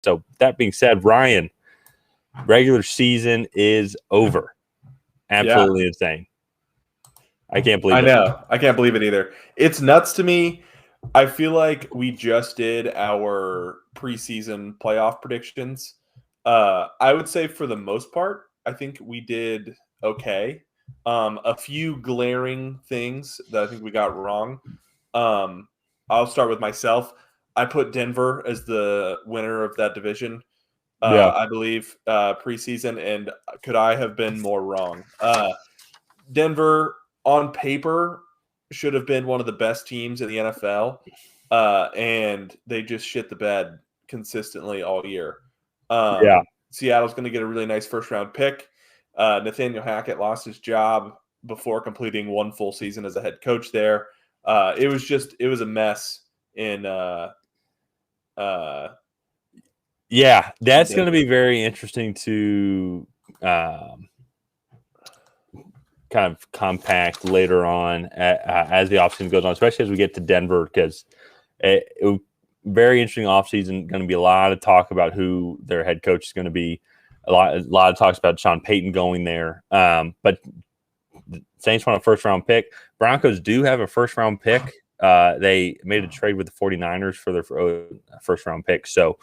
So that being said, Ryan, regular season is over. Absolutely insane. I can't believe it. I know. I can't believe it either. It's nuts to me. I feel like we just did our preseason playoff predictions. I would say for the most part, I think we did okay. A few glaring things that I think we got wrong. I'll start with myself. I put Denver as the winner of that division. I believe preseason, and could I have been more wrong? Denver on paper should have been one of the best teams in the NFL, and they just shit the bed consistently all year. Seattle's going to get a really nice first-round pick. Nathaniel Hackett lost his job before completing one full season as a head coach there. It was a mess in that's going to be very interesting to kind of compact later on as the offseason goes on, especially as we get to Denver, because very interesting offseason. Going to be a lot of talk about who their head coach is going to be. A lot of talks about Sean Payton going there. But the Saints want a first-round pick. Broncos do have a first-round pick. They made a trade with the 49ers for their first-round pick. So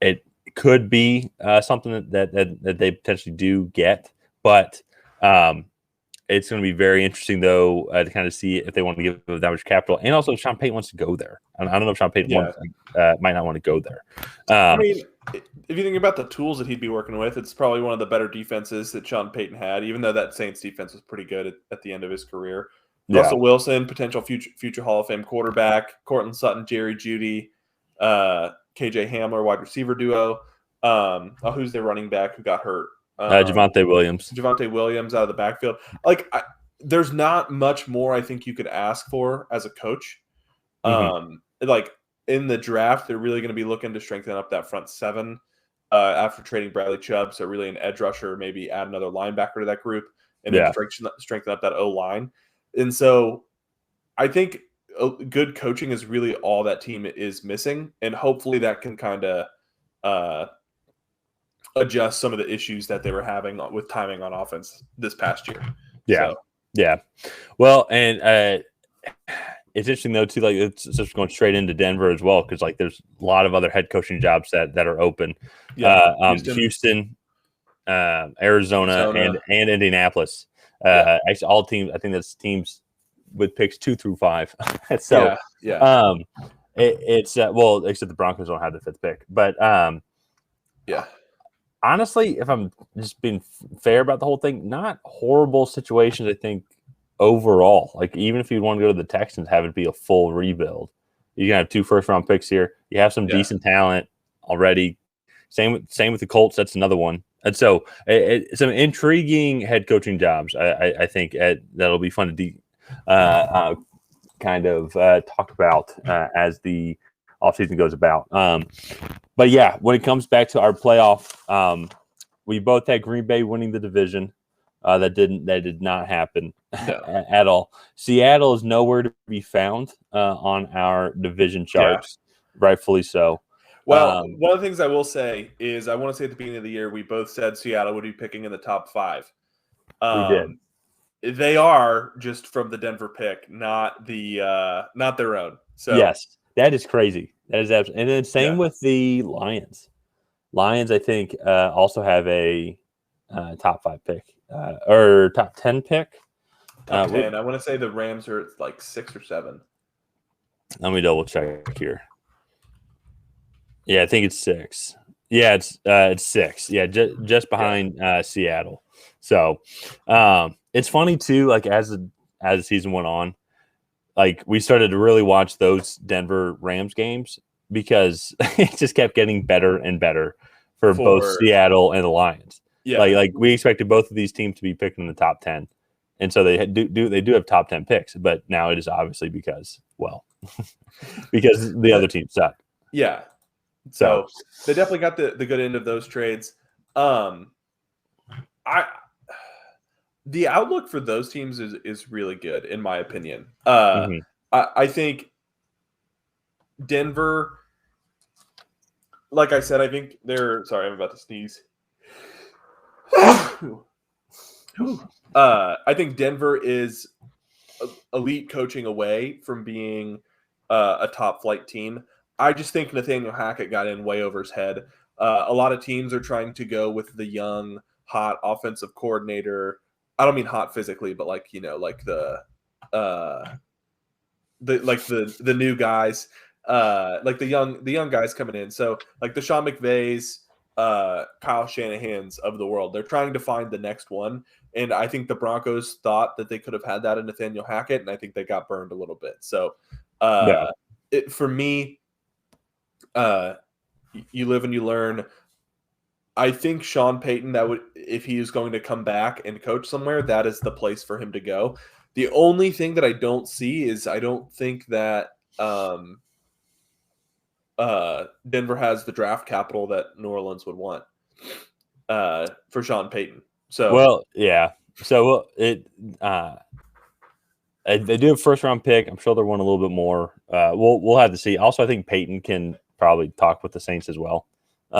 it could be something that they potentially do get. But it's going to be very interesting, though, to kind of see if they want to give that much capital. And also, Sean Payton wants to go there. I don't know if Sean Payton might not want to go there. I mean, if you think about the tools that he'd be working with, it's probably one of the better defenses that Sean Payton had, even though that Saints defense was pretty good at the end of his career. Russell Wilson, potential future Hall of Fame quarterback. Cortland Sutton, Jerry Jeudy, KJ Hamler, wide receiver duo. Who's their running back who got hurt? Javonte Williams. Javonte Williams out of the backfield. There's not much more I think you could ask for as a coach. In the draft, they're really going to be looking to strengthen up that front seven after trading Bradley Chubb. So really an edge rusher, maybe add another linebacker to that group, and then strengthen up that O-line. And so I think good coaching is really all that team is missing, and hopefully that can kind of adjust some of the issues that they were having with timing on offense this past year. Well, and it's interesting though too. Like it's just going straight into Denver as well, because like there's a lot of other head coaching jobs that are open. Houston, Arizona, and Indianapolis. Actually, all teams. I think that's teams with picks 2 through 5. So it's well, except the Broncos don't have the 5th pick, but honestly, if I'm just being fair about the whole thing, not horrible situations, I think, overall. Like, even if you want to go to the Texans, have it be a full rebuild. You can have 2 first-round picks here. You have some decent talent already. Same with the Colts. That's another one. And so it's some intriguing head coaching jobs, I think, that'll be fun to kind of talk about as the offseason goes about. But yeah, when it comes back to our playoff, we both had Green Bay winning the division. That did not happen at all. Seattle is nowhere to be found on our division charts, rightfully so. Well, one of the things I will say is I want to say at the beginning of the year we both said Seattle would be picking in the top 5. We did. They are just from the Denver pick, not their own. So yes, that is crazy. That is absolutely. And then same with the Lions. Lions, I think, also have a top 5 pick or top 10 pick. Top 10. I want to say the Rams are like 6 or 7. Let me double check here. Yeah, I think it's 6. Yeah, it's 6. Yeah, just behind Seattle. So it's funny too. Like as the season went on, like we started to really watch those Denver Rams games because it just kept getting better and better for both Seattle and the Lions. Yeah, like we expected both of these teams to be picked in the top 10, and so they do have top 10 picks. But now it is obviously because because the other teams suck. Yeah. So they definitely got the good end of those trades. The outlook for those teams is really good, in my opinion. I think Denver, like I said, I think they're. Sorry, I'm about to sneeze. I think Denver is elite coaching away from being a top flight team. I just think Nathaniel Hackett got in way over his head. A lot of teams are trying to go with the young, hot offensive coordinator. I don't mean hot physically, but like like the new guys, like the young guys coming in. So like the Sean McVays, Kyle Shanahan's of the world, they're trying to find the next one. And I think the Broncos thought that they could have had that in Nathaniel Hackett, and I think they got burned a little bit. So for me, you live and you learn. I think Sean Payton, if he is going to come back and coach somewhere, that is the place for him to go. The only thing that I don't see is I don't think that Denver has the draft capital that New Orleans would want for Sean Payton. So they do have first round pick. I'm sure they're one a little bit more. We'll have to see. Also, I think Peyton can probably talk with the Saints as well.